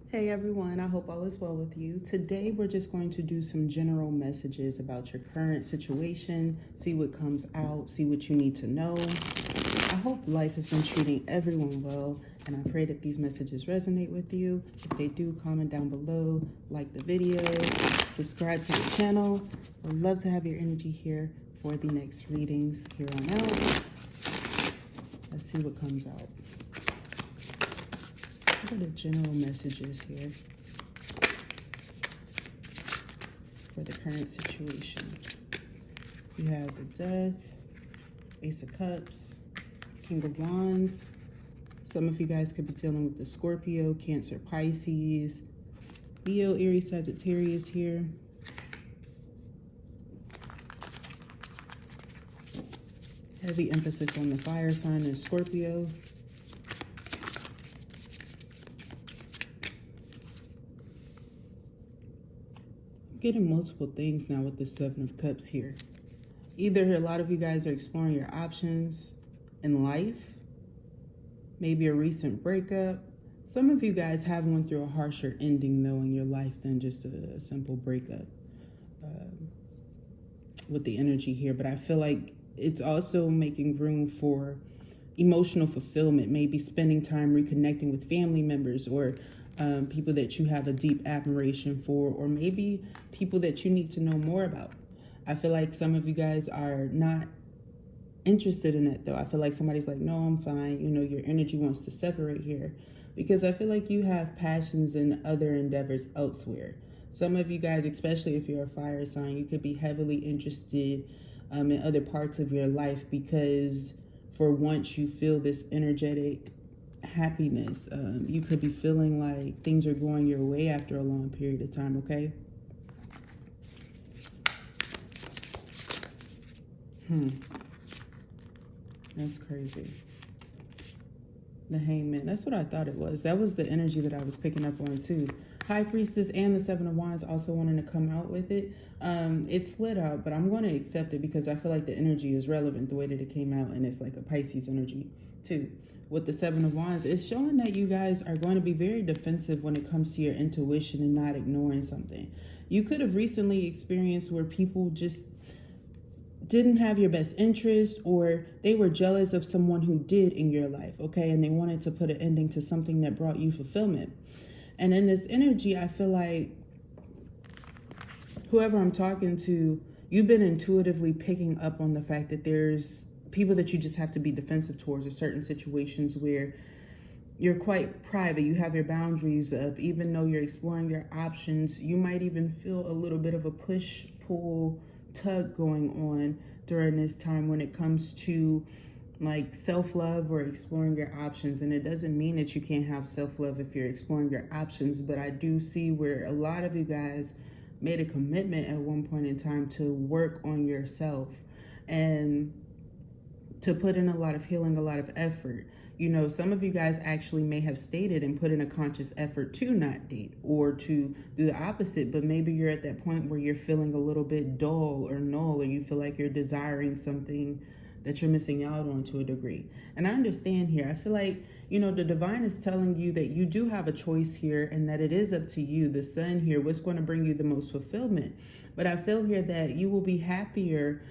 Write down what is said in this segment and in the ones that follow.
Hey everyone, I hope all is well with you. Today we're just going to do some general messages about your current situation, see what comes out, see what you need to know. I hope life has been treating everyone well, and I pray that these messages resonate with you. If they do, comment down below, like the video, subscribe to the channel. Would love to have your energy here for the next readings here on out. Let's see what comes out. What are the general messages here for the current situation? You have the Death, Ace of Cups, King of Wands. Some of you guys could be dealing with the Scorpio, Cancer, Pisces, Leo, Aries, Sagittarius here. Heavy emphasis on the fire sign and Scorpio. Getting multiple things now with the Seven of Cups here. Either a lot of you guys are exploring your options in life, maybe a recent breakup. Some of you guys have went through a harsher ending though in your life than just a simple breakup with the energy here. But I feel like it's also making room for emotional fulfillment, maybe spending time reconnecting with family members or people that you have a deep admiration for, or maybe people that you need to know more about. I feel like some of you guys are not interested in it though. I feel like somebody's like, no, I'm fine. You know, your energy wants to separate here because I feel like you have passions and other endeavors elsewhere. Some of you guys, especially if you're a fire sign, you could be heavily interested in other parts of your life because for once you feel this energetic happiness. You could be feeling like things are going your way after a long period of time, okay? That's crazy. The Hangman. That's what I thought it was. That was the energy that I was picking up on too. High Priestess and the Seven of Wands also wanting to come out with it. It slid out, but I'm going to accept it because I feel like the energy is relevant the way that it came out, and it's like a Pisces energy too. With the Seven of Wands, it's showing that you guys are going to be very defensive when it comes to your intuition and not ignoring something. You could have recently experienced where people just didn't have your best interest, or they were jealous of someone who did in your life, okay? And they wanted to put an ending to something that brought you fulfillment. And in this energy, I feel like whoever I'm talking to, you've been intuitively picking up on the fact that there's people that you just have to be defensive towards, or certain situations where you're quite private. You have your boundaries up. Even though you're exploring your options, you might even feel a little bit of a push-pull tug going on during this time when it comes to like self-love or exploring your options. And it doesn't mean that you can't have self-love if you're exploring your options, but I do see where a lot of you guys made a commitment at one point in time to work on yourself and to put in a lot of healing, a lot of effort. You know, some of you guys actually may have stated and put in a conscious effort to not date or to do the opposite, but maybe you're at that point where you're feeling a little bit dull or null, or you feel like you're desiring something that you're missing out on to a degree. And I understand here. I feel like, you know, the divine is telling you that you do have a choice here and that it is up to you, the sun here, what's going to bring you the most fulfillment. But I feel here that you will be happier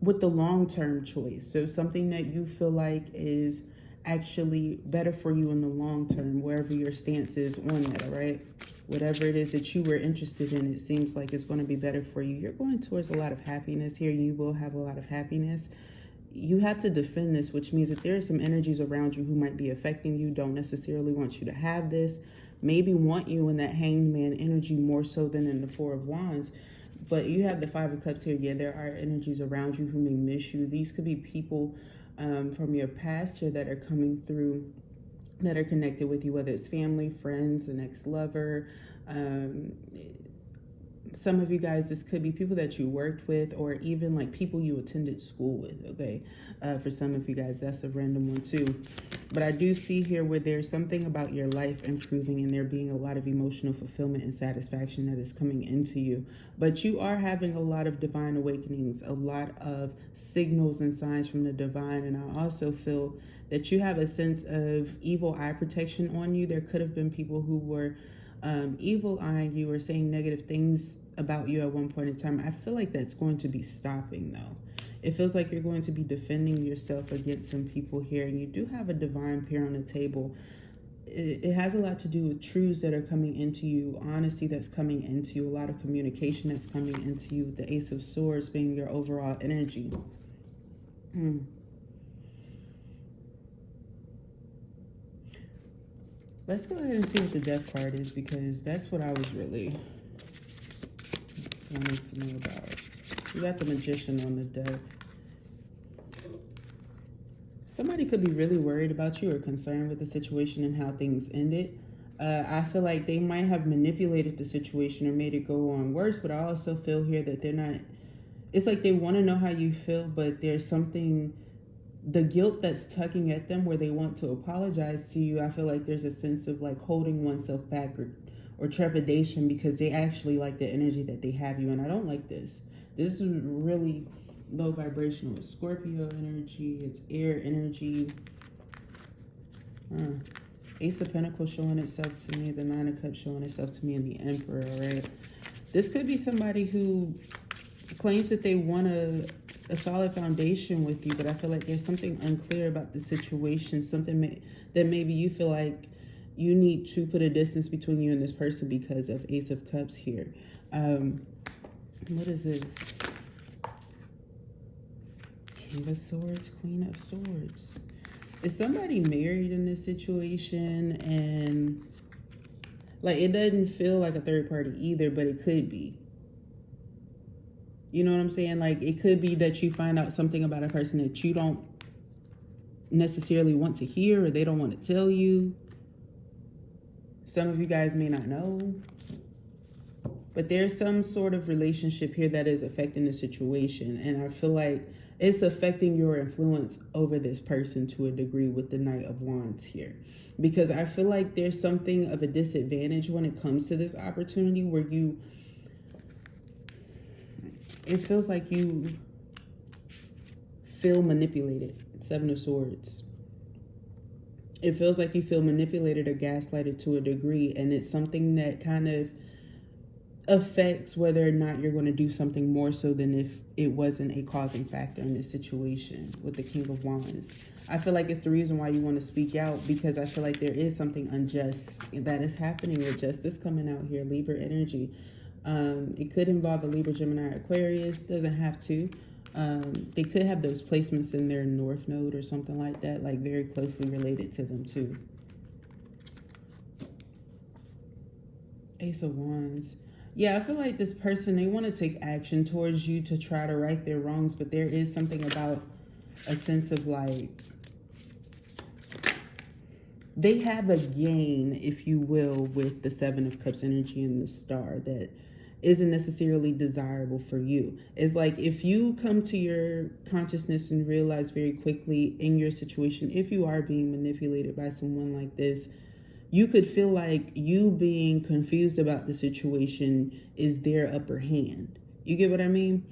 with the long-term choice. So something that you feel like is actually better for you in the long term, wherever your stance is on that, all right? Whatever it is that you were interested in, it seems like it's going to be better for you. You're going towards a lot of happiness here. You will have a lot of happiness. You have to defend this, which means that there are some energies around you who might be affecting you, don't necessarily want you to have this, maybe want you in that Hanged Man energy more so than in the Four of Wands. But you have the Five of Cups here. Yeah, there are energies around you who may miss you. These could be people from your past here that are coming through, that are connected with you, whether it's family, friends, an ex-lover. Some of you guys, this could be people that you worked with, or even like people you attended school with, okay? For some of you guys, that's a random one too. But I do see here where there's something about your life improving and there being a lot of emotional fulfillment and satisfaction that is coming into you. But you are having a lot of divine awakenings, a lot of signals and signs from the divine. And I also feel that you have a sense of evil eye protection on you. There could have been people who were evil eyeing you or saying negative things about you at one point in time. I feel like that's going to be stopping though. It feels like you're going to be defending yourself against some people here, and you do have a divine pair on the table. It has a lot to do with truths that are coming into you, honesty that's coming into you, a lot of communication that's coming into you, the Ace of Swords being your overall energy. Let's go ahead and see what the Death card is, because that's what I was really wanting to know about. You got the Magician on the Death. Somebody could be really worried about you or concerned with the situation and how things ended. I feel like they might have manipulated the situation or made it go on worse, but I also feel here that they're not, it's like they want to know how you feel, but there's something, the guilt that's tugging at them where they want to apologize to you. I feel like there's a sense of like holding oneself back or trepidation because they actually like the energy that they have you. And I don't like this. This is really low vibrational. It's Scorpio energy. It's air energy. Ace of Pentacles showing itself to me. The Nine of Cups showing itself to me. And the Emperor, right? This could be somebody who claims that they want a solid foundation with you, but I feel like there's something unclear about the situation, something that maybe you feel like you need to put a distance between you and this person because of Ace of Cups here. What is this? King of Swords, Queen of Swords. Is somebody married in this situation? And like, it doesn't feel like a third party either, but it could be. You know what I'm saying? Like, it could be that you find out something about a person that you don't necessarily want to hear, or they don't want to tell you. Some of you guys may not know. But there's some sort of relationship here that is affecting the situation. And I feel like it's affecting your influence over this person to a degree with the Knight of Wands here. Because I feel like there's something of a disadvantage when it comes to this opportunity where it feels like you feel manipulated. Seven of Swords. It feels like you feel manipulated or gaslighted to a degree, and it's something that kind of affects whether or not you're going to do something more so than if it wasn't a causing factor in this situation with the King of Wands. I feel like it's the reason why you want to speak out, because I feel like there is something unjust that is happening with justice coming out here. Libra energy. It could involve a Libra, Gemini, Aquarius. Doesn't have to. They could have those placements in their North Node or something like that, like very closely related to them too. Ace of Wands. Yeah, I feel like this person, they want to take action towards you to try to right their wrongs, but there is something about a sense of like, they have a gain, if you will, with the Seven of Cups energy and the Star that isn't necessarily desirable for you. It's like if you come to your consciousness and realize very quickly in your situation, if you are being manipulated by someone like this, you could feel like you being confused about the situation is their upper hand. You get what I mean?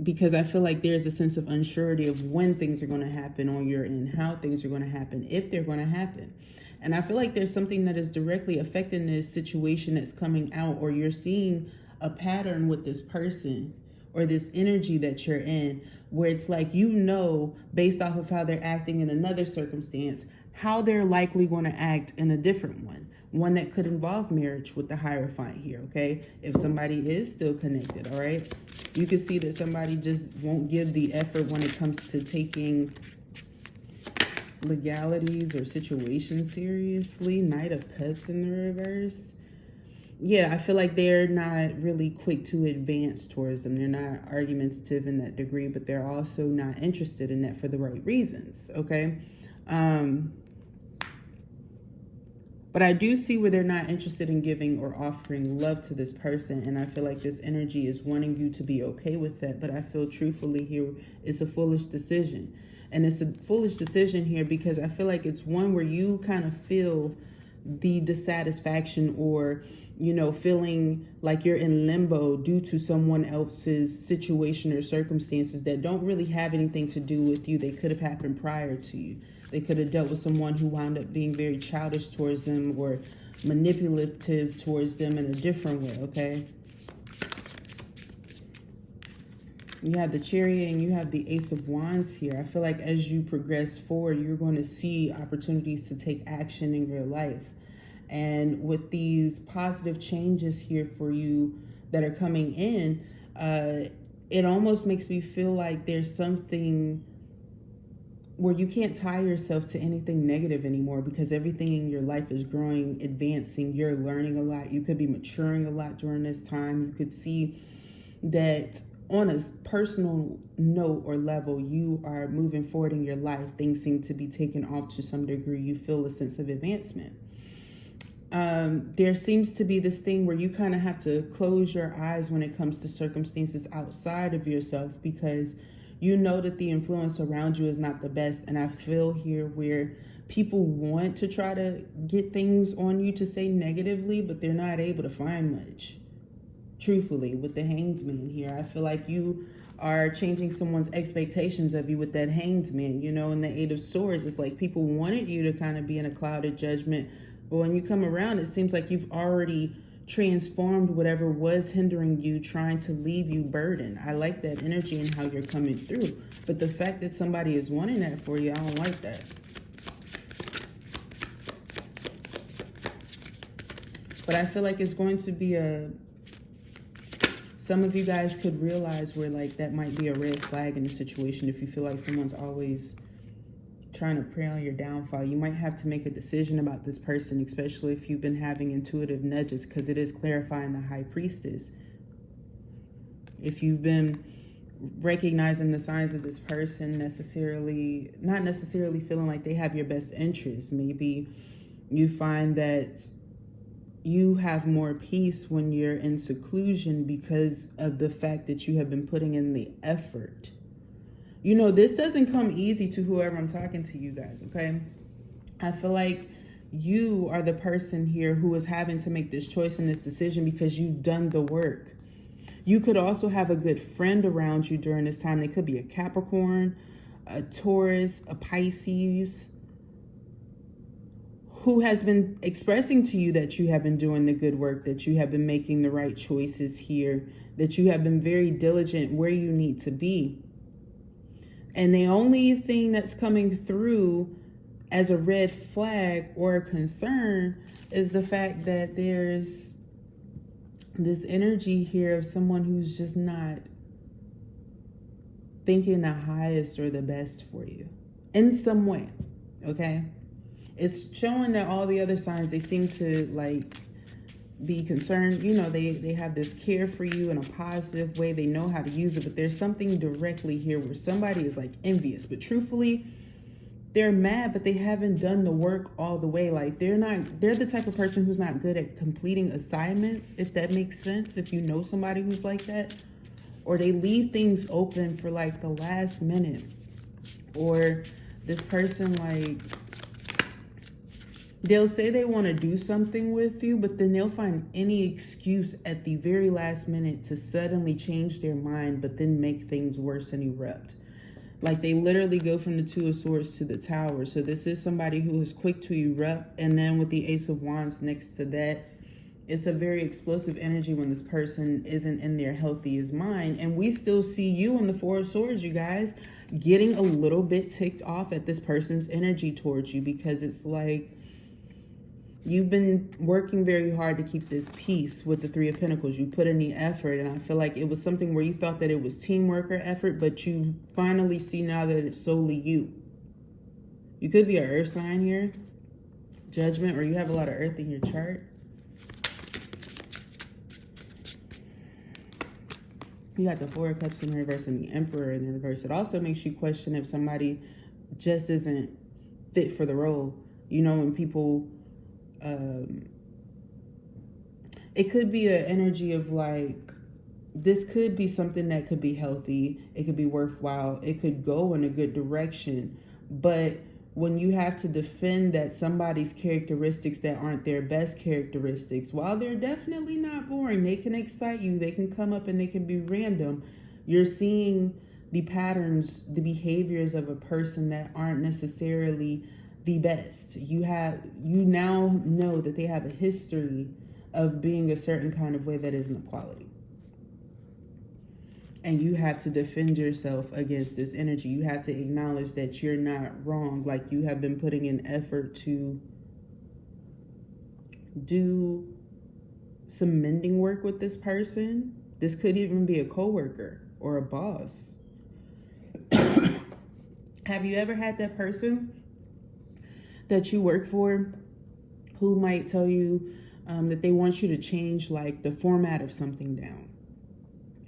Because I feel like there's a sense of unsurety of when things are going to happen on your end, how things are going to happen, if they're going to happen. And I feel like there's something that is directly affecting this situation that's coming out, or you're seeing a pattern with this person or this energy that you're in, where it's like, you know, based off of how they're acting in another circumstance, how they're likely going to act in a different one that could involve marriage with the Hierophant here, okay? If somebody is still connected, all right? You can see that somebody just won't give the effort when it comes to taking legalities or situations seriously. Knight of Cups in the reverse. Yeah, I feel like they're not really quick to advance towards them. They're not argumentative in that degree, but they're also not interested in that for the right reasons, okay? But I do see where they're not interested in giving or offering love to this person. And I feel like this energy is wanting you to be okay with that. But I feel truthfully here, it's a foolish decision. And it's a foolish decision here because I feel like it's one where you kind of feel the dissatisfaction, or, you know, feeling like you're in limbo due to someone else's situation or circumstances that don't really have anything to do with you. They could have happened prior to you. They could have dealt with someone who wound up being very childish towards them or manipulative towards them in a different way, okay? You have the Chariot and you have the Ace of Wands here. I feel like as you progress forward, you're going to see opportunities to take action in your life. And with these positive changes here for you that are coming in, it almost makes me feel like there's something where you can't tie yourself to anything negative anymore, because everything in your life is growing, advancing. You're learning a lot. You could be maturing a lot during this time. You could see that on a personal note or level, you are moving forward in your life. Things seem to be taken off to some degree. You feel a sense of advancement. There seems to be this thing where you kind of have to close your eyes when it comes to circumstances outside of yourself, because you know that the influence around you is not the best. And I feel here where people want to try to get things on you to say negatively, but they're not able to find much. Truthfully, with the Hanged Man here, I feel like you are changing someone's expectations of you with that Hanged Man. You know, in the Eight of Swords, it's like people wanted you to kind of be in a cloud of judgment, but when you come around, it seems like you've already transformed whatever was hindering you, trying to leave you burdened. I like that energy and how you're coming through, but the fact that somebody is wanting that for you, I don't like that. But I feel like it's going to be some of you guys could realize where like that might be a red flag in the situation. If you feel like someone's always trying to prey on your downfall, you might have to make a decision about this person, especially if you've been having intuitive nudges, because it is clarifying the High Priestess. If you've been recognizing the signs of this person, not necessarily feeling like they have your best interest, maybe you find that you have more peace when you're in seclusion because of the fact that you have been putting in the effort. You know, this doesn't come easy to whoever I'm talking to, you guys, okay? I feel like you are the person here who is having to make this choice and this decision because you've done the work. You could also have a good friend around you during this time. They could be a Capricorn, a Taurus, a Pisces, who has been expressing to you that you have been doing the good work, that you have been making the right choices here, that you have been very diligent where you need to be. And the only thing that's coming through as a red flag or a concern is the fact that there's this energy here of someone who's just not thinking the highest or the best for you in some way, okay? It's showing that all the other signs, they seem to like be concerned. You know, they have this care for you in a positive way. They know how to use it, but there's something directly here where somebody is like envious, but truthfully, they're mad, but they haven't done the work all the way. Like they're the type of person who's not good at completing assignments, if that makes sense. If you know somebody who's like that, or they leave things open for like the last minute, or this person, like, they'll say they want to do something with you, but then they'll find any excuse at the very last minute to suddenly change their mind, but then make things worse and erupt. Like they literally go from the Two of Swords to the Tower. So this is somebody who is quick to erupt. And then with the Ace of Wands next to that, it's a very explosive energy when this person isn't in their healthiest mind. And we still see you in the Four of Swords, you guys, getting a little bit ticked off at this person's energy towards you, because it's like you've been working very hard to keep this peace with the Three of Pentacles. You put in the effort, and I feel like it was something where you thought that it was teamwork or effort, but you finally see now that it's solely you. You could be an earth sign here, Judgment, or you have a lot of earth in your chart. You got the Four of Cups in reverse and the Emperor in the reverse. It also makes you question if somebody just isn't fit for the role. You know, when people... it could be an energy of like, this could be something that could be healthy. It could be worthwhile. It could go in a good direction. But when you have to defend that somebody's characteristics that aren't their best characteristics, while they're definitely not boring, they can excite you, they can come up and they can be random. You're seeing the patterns, the behaviors of a person that aren't necessarily the best. You now know that they have a history of being a certain kind of way that isn't a quality. And you have to defend yourself against this energy. You have to acknowledge that you're not wrong. Like, you have been putting in effort to do some mending work with this person. This could even be a coworker or a boss. Have you ever had that person that you work for who might tell you that they want you to change like the format of something down?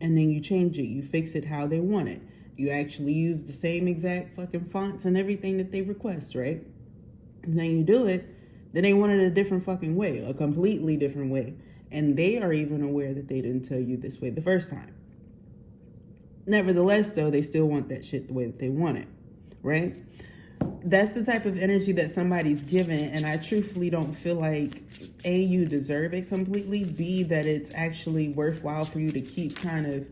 And then you change it, you fix it how they want it. You actually use the same exact fucking fonts and everything that they request, right? And then you do it, then they want it a different fucking way, a completely different way. And they are even aware that they didn't tell you this way the first time. Nevertheless, though, they still want that shit the way that they want it, right? That's the type of energy that somebody's given, and I truthfully don't feel like, A, you deserve it completely, B, that it's actually worthwhile for you to keep kind of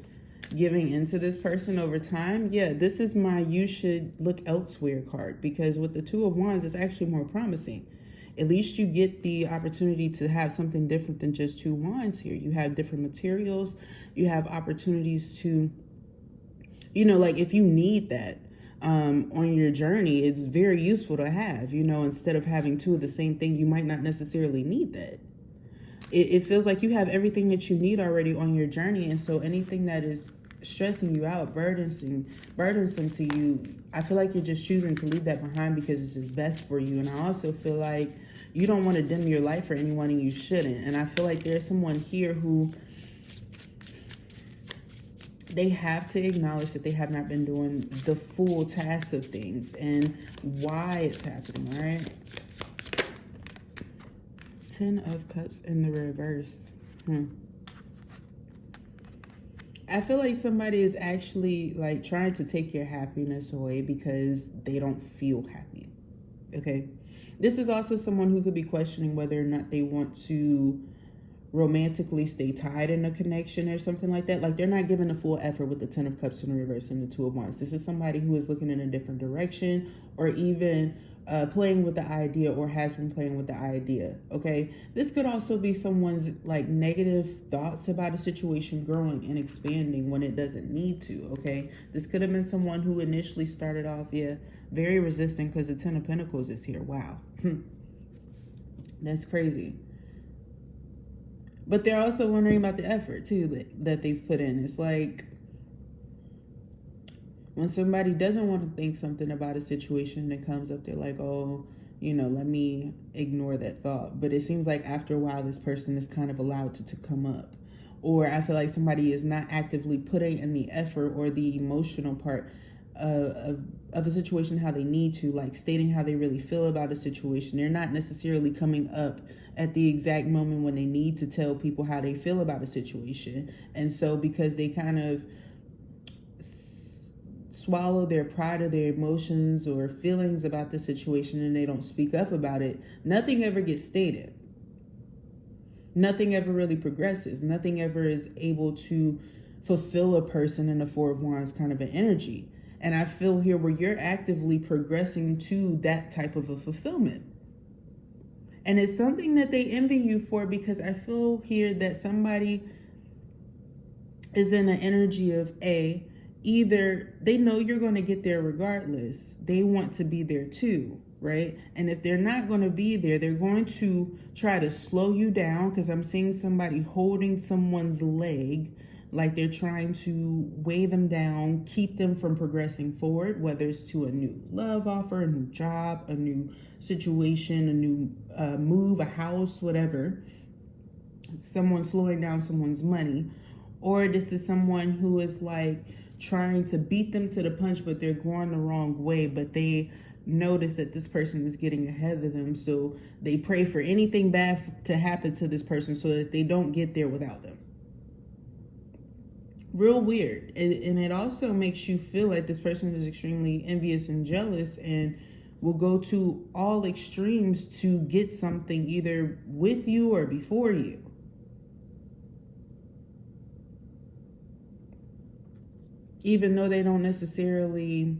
giving into this person over time. Yeah, this is my you should look elsewhere card, because with the Two of Wands, it's actually more promising. At least you get the opportunity to have something different than just two wands here. You have different materials, you have opportunities to, like if you need that, on your journey, it's very useful to have, instead of having two of the same thing, you might not necessarily need that. It feels like you have everything that you need already on your journey. And so anything that is stressing you out, burdensome to you, I feel like you're just choosing to leave that behind because it's just best for you. And I also feel like you don't want to dim your light for anyone, and you shouldn't. And I feel like there's someone here who, they have to acknowledge that they have not been doing the full task of things and why it's happening, all right? 10 of Cups in the reverse. I feel like somebody is actually like trying to take your happiness away because they don't feel happy, okay? This is also someone who could be questioning whether or not they want to romantically stay tied in a connection or something like that. Like, they're not giving a full effort with the 10 of Cups in the reverse and the Two of Wands. This is somebody who is looking in a different direction, or even playing with the idea, or has been playing with the idea, okay? This could also be someone's like negative thoughts about a situation growing and expanding when it doesn't need to, okay? This could have been someone who initially started off, very resistant, because the 10 of Pentacles is here. Wow. That's crazy. But they're also wondering about the effort, too, that they've put in. It's like when somebody doesn't want to think something about a situation that comes up, they're like, oh, let me ignore that thought. But it seems like after a while, this person is kind of allowed to come up. Or I feel like somebody is not actively putting in the effort or the emotional part of a situation how they need to, like stating how they really feel about a situation. They're not necessarily coming up at the exact moment when they need to tell people how they feel about a situation. And so because they kind of swallow their pride or their emotions or feelings about the situation and they don't speak up about it, nothing ever gets stated. Nothing ever really progresses. Nothing ever is able to fulfill a person in the Four of Wands kind of an energy. And I feel here where you're actively progressing to that type of a fulfillment. And it's something that they envy you for, because I feel here that somebody is in an energy of either they know you're going to get there regardless. They want to be there too, right? And if they're not going to be there, they're going to try to slow you down, because I'm seeing somebody holding someone's leg, like they're trying to weigh them down, keep them from progressing forward, whether it's to a new love offer, a new job, a new situation, a new move, a house, whatever. Someone slowing down someone's money. Or this is someone who is like trying to beat them to the punch, but they're going the wrong way, but they notice that this person is getting ahead of them, so they pray for anything bad to happen to this person so that they don't get there without them. Real weird. And it also makes you feel like this person is extremely envious and jealous and will go to all extremes to get something either with you or before you. Even though they don't necessarily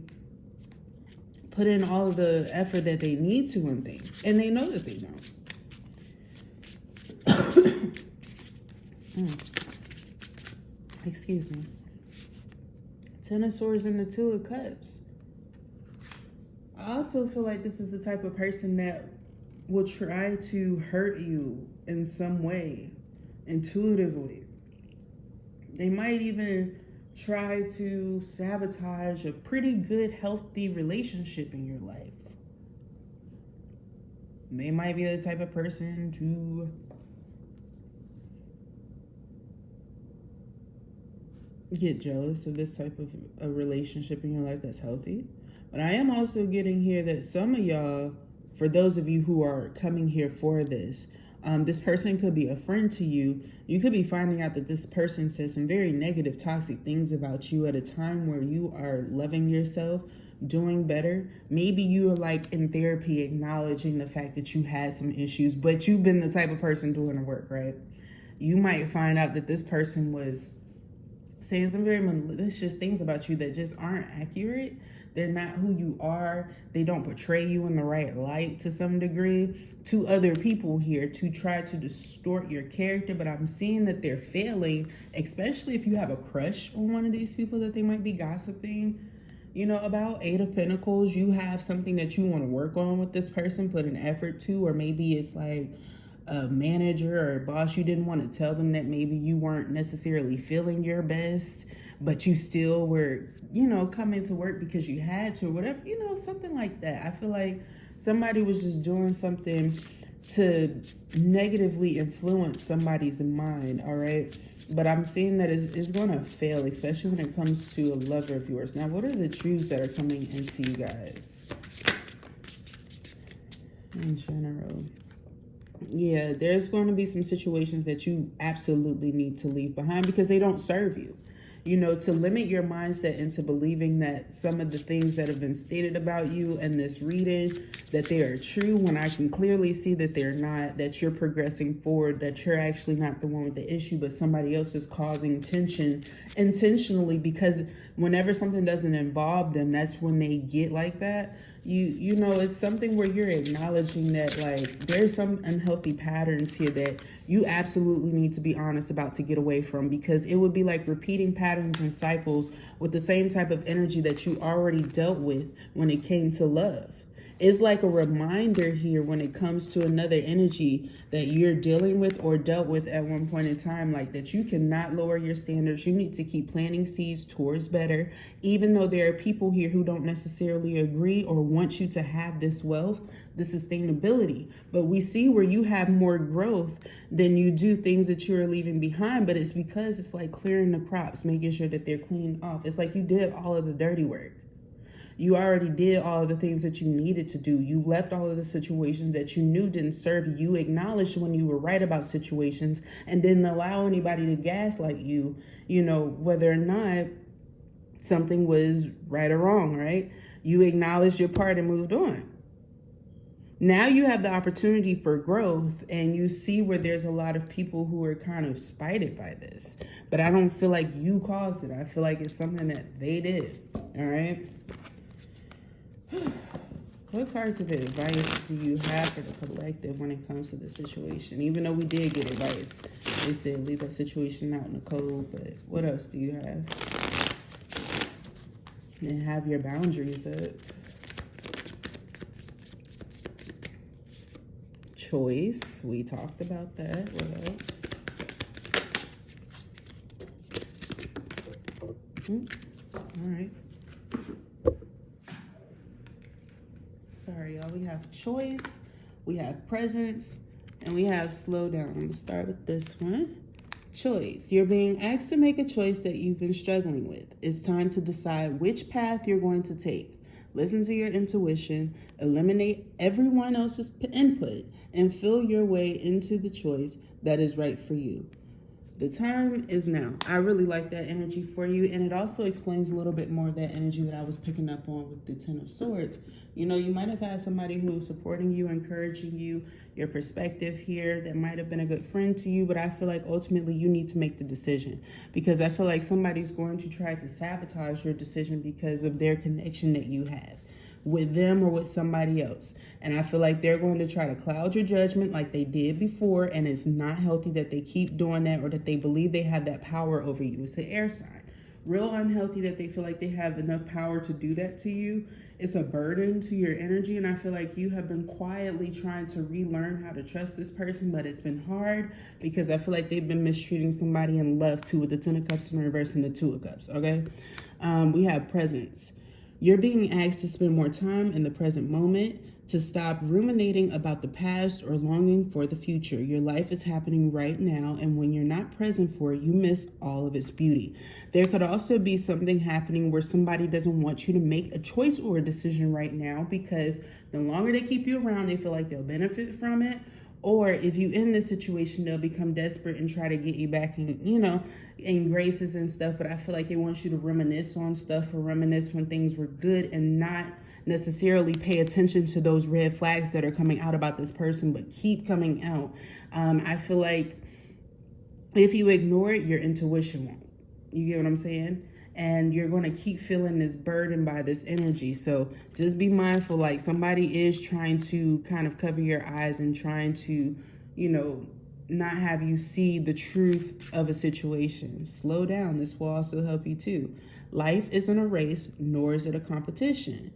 put in all of the effort that they need to in things. And they know that they don't. Excuse me. Ten of Swords and the Two of Cups. I also feel like this is the type of person that will try to hurt you in some way, intuitively. They might even try to sabotage a pretty good, healthy relationship in your life. They might be the type of person to get jealous of this type of a relationship in your life that's healthy. But I am also getting here that some of y'all, for those of you who are coming here for this person could be a friend to you. You could be finding out that this person says some very negative, toxic things about you at a time where you are loving yourself, doing better. Maybe you are like in therapy, acknowledging the fact that you had some issues, but you've been the type of person doing the work, right? You might find out that this person was saying some very malicious things about you that just aren't accurate. They're not who you are. They don't portray you in the right light to some degree to other people here to try to distort your character. But I'm seeing that they're failing, especially if you have a crush on one of these people that they might be gossiping, about. Eight of Pentacles, you have something that you want to work on with this person, put an effort to, or maybe it's like a manager or a boss. You didn't want to tell them that maybe you weren't necessarily feeling your best, but you still were, coming to work because you had to, or whatever, something like that. I feel like somebody was just doing something to negatively influence somebody's mind, all right? But I'm seeing that it's going to fail, especially when it comes to a lover of yours. Now, what are the truths that are coming into you guys? In general. Yeah, there's going to be some situations that you absolutely need to leave behind because they don't serve you. To limit your mindset into believing that some of the things that have been stated about you in this reading, that they are true, when I can clearly see that they're not, that you're progressing forward, that you're actually not the one with the issue, but somebody else is causing tension intentionally, because whenever something doesn't involve them, that's when they get like that. It's something where you're acknowledging that like there's some unhealthy patterns here that you absolutely need to be honest about to get away from, because it would be like repeating patterns and cycles with the same type of energy that you already dealt with when it came to love. It's like a reminder here when it comes to another energy that you're dealing with or dealt with at one point in time, like that you cannot lower your standards. You need to keep planting seeds towards better, even though there are people here who don't necessarily agree or want you to have this wealth, this sustainability. But we see where you have more growth than you do things that you're leaving behind, but it's because it's like clearing the crops, making sure that they're cleaned off. It's like you did all of the dirty work. You already did all of the things that you needed to do. You left all of the situations that you knew didn't serve you. You acknowledged when you were right about situations and didn't allow anybody to gaslight you, whether or not something was right or wrong, right? You acknowledged your part and moved on. Now you have the opportunity for growth, and you see where there's a lot of people who are kind of spited by this. But I don't feel like you caused it. I feel like it's something that they did, all right? What cards of advice do you have for the collective when it comes to the situation? Even though we did get advice, they said leave that situation out in the cold, but what else do you have? And have your boundaries up. Choice, we talked about that. What else? All right. Sorry, y'all. We have choice, we have presence, and we have slow down. I'm gonna start with this one. Choice. You're being asked to make a choice that you've been struggling with. It's time to decide which path you're going to take. Listen to your intuition, eliminate everyone else's input, and feel your way into the choice that is right for you. The time is now. I really like that energy for you. And it also explains a little bit more of that energy that I was picking up on with the Ten of Swords. You know, you might have had somebody who was supporting you, encouraging you, your perspective here, that might have been a good friend to you. But I feel like ultimately you need to make the decision, because I feel like somebody's going to try to sabotage your decision because of their connection that you have with them or with somebody else. And I feel like they're going to try to cloud your judgment like they did before, and it's not healthy that they keep doing that, or that they believe they have that power over you. It's an air sign. Real unhealthy that they feel like they have enough power to do that to you. It's a burden to your energy, and I feel like you have been quietly trying to relearn how to trust this person, but it's been hard because I feel like they've been mistreating somebody in love too, with the Ten of Cups in reverse and the Two of Cups, okay? We have presence. You're being asked to spend more time in the present moment, to stop ruminating about the past or longing for the future. Your life is happening right now, and when you're not present for it, you miss all of its beauty. There could also be something happening where somebody doesn't want you to make a choice or a decision right now, because the longer they keep you around, they feel like they'll benefit from it. Or if you in this situation, they'll become desperate and try to get you back in, you know, in graces and stuff. But I feel like they want you to reminisce on stuff, or reminisce when things were good, and not necessarily pay attention to those red flags that are coming out about this person, but keep coming out. I feel like if you ignore it, your intuition won't. You get what I'm saying? And you're going to keep feeling this burden by this energy. So just be mindful, like somebody is trying to kind of cover your eyes and trying to, you know, not have you see the truth of a situation. Slow down. This will also help you too. Life isn't a race, nor is it a competition.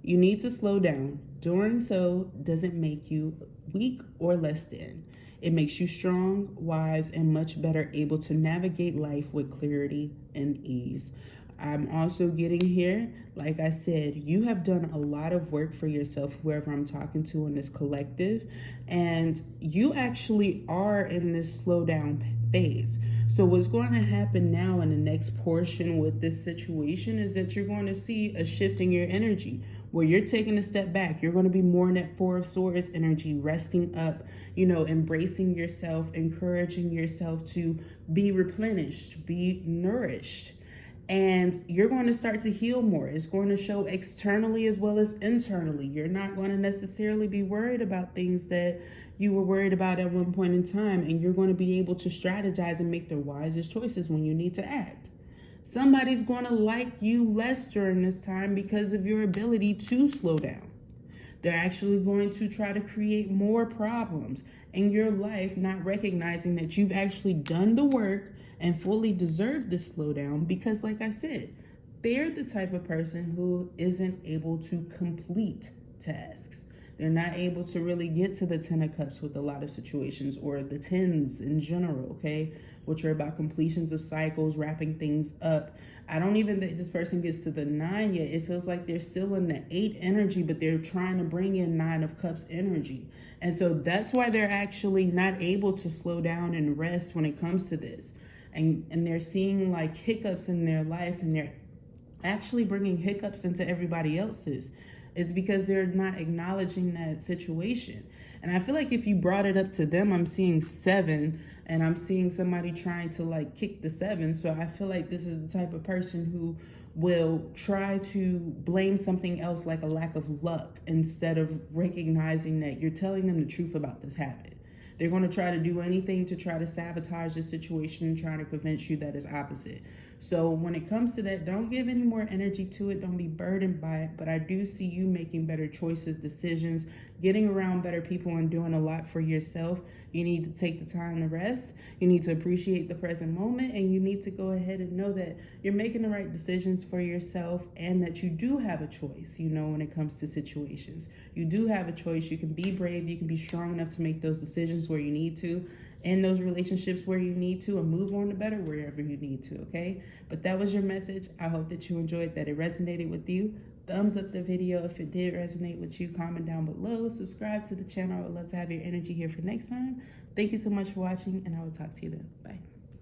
You need to slow down. Doing so doesn't make you weak or less than. It makes you strong, wise, and much better able to navigate life with clarity and ease. I'm also getting here, like I said, you have done a lot of work for yourself, whoever I'm talking to in this collective, and you actually are in this slow down phase. So what's going to happen now in the next portion with this situation is that you're going to see a shift in your energy, where you're taking a step back. You're going to be more in that Four of Swords energy, resting up, you know, embracing yourself, encouraging yourself to be replenished, be nourished. And you're going to start to heal more. It's going to show externally as well as internally. You're not going to necessarily be worried about things that you were worried about at one point in time. And you're going to be able to strategize and make the wisest choices when you need to act. Somebody's going to like you less during this time because of your ability to slow down. They're actually going to try to create more problems in your life, not recognizing that you've actually done the work and fully deserve this slowdown, because like I said, they're the type of person who isn't able to complete tasks. They're not able to really get to the Ten of Cups with a lot of situations, or the tens in general, okay? Which are about completions of cycles, wrapping things up. I don't even think this person gets to the 9 yet. It feels like they're still in the 8 energy, but they're trying to bring in 9 of Cups energy. And so that's why they're actually not able to slow down and rest when it comes to this. And they're seeing like hiccups in their life, and they're actually bringing hiccups into everybody else's. It's because they're not acknowledging that situation. And I feel like if you brought it up to them, I'm seeing 7, and I'm seeing somebody trying to like kick the 7. So I feel like this is the type of person who will try to blame something else, like a lack of luck, instead of recognizing that you're telling them the truth about this habit. They're going to try to do anything to try to sabotage the situation and try to convince you that it's opposite. So when it comes to that, don't give any more energy to it. Don't be burdened by it. But I do see you making better choices, decisions, getting around better people, and doing a lot for yourself. You need to take the time to rest. You need to appreciate the present moment, and you need to go ahead and know that you're making the right decisions for yourself, and that you do have a choice, you know, when it comes to situations. You do have a choice. You can be brave. You can be strong enough to make those decisions where you need to, in those relationships where you need to, and move on to better wherever you need to, okay? But that was your message. I hope that you enjoyed, that it resonated with you. Thumbs up the video if it did resonate with you. Comment down below. Subscribe to the channel. I would love to have your energy here for next time. Thank you so much for watching, and I will talk to you then. Bye.